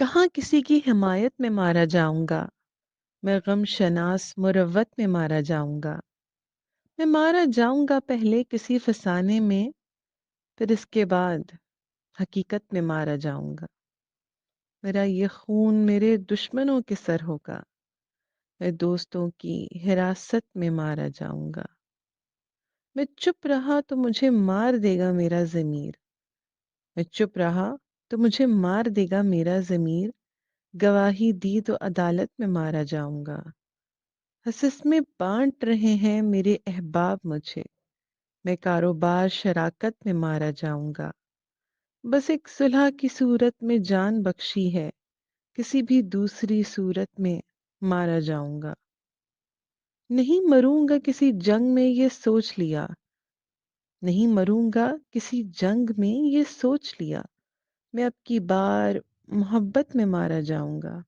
کہاں کسی کی حمایت میں مارا جاؤں گا، میں غم شناس مروت میں مارا جاؤں گا۔ میں مارا جاؤں گا پہلے کسی فسانے میں، پھر اس کے بعد حقیقت میں مارا جاؤں گا۔ میرا یہ خون میرے دشمنوں کے سر ہوگا، میں دوستوں کی حراست میں مارا جاؤں گا۔ میں چپ رہا تو مجھے مار دے گا میرا ضمیر، میں چپ رہا تو مجھے مار دے گا میرا ضمیر۔ گواہی دی تو عدالت میں مارا جاؤں گا۔ حصص میں بانٹ رہے ہیں میرے احباب مجھے، میں کاروبار شراکت میں مارا جاؤں گا۔ بس ایک صلح کی صورت میں جان بخشی ہے، کسی بھی دوسری صورت میں مارا جاؤں گا۔ نہیں مروں گا کسی جنگ میں یہ سوچ لیا، نہیں مروں گا کسی جنگ میں یہ سوچ لیا۔ میں اب کی بار محبت میں مارا جاؤں گا۔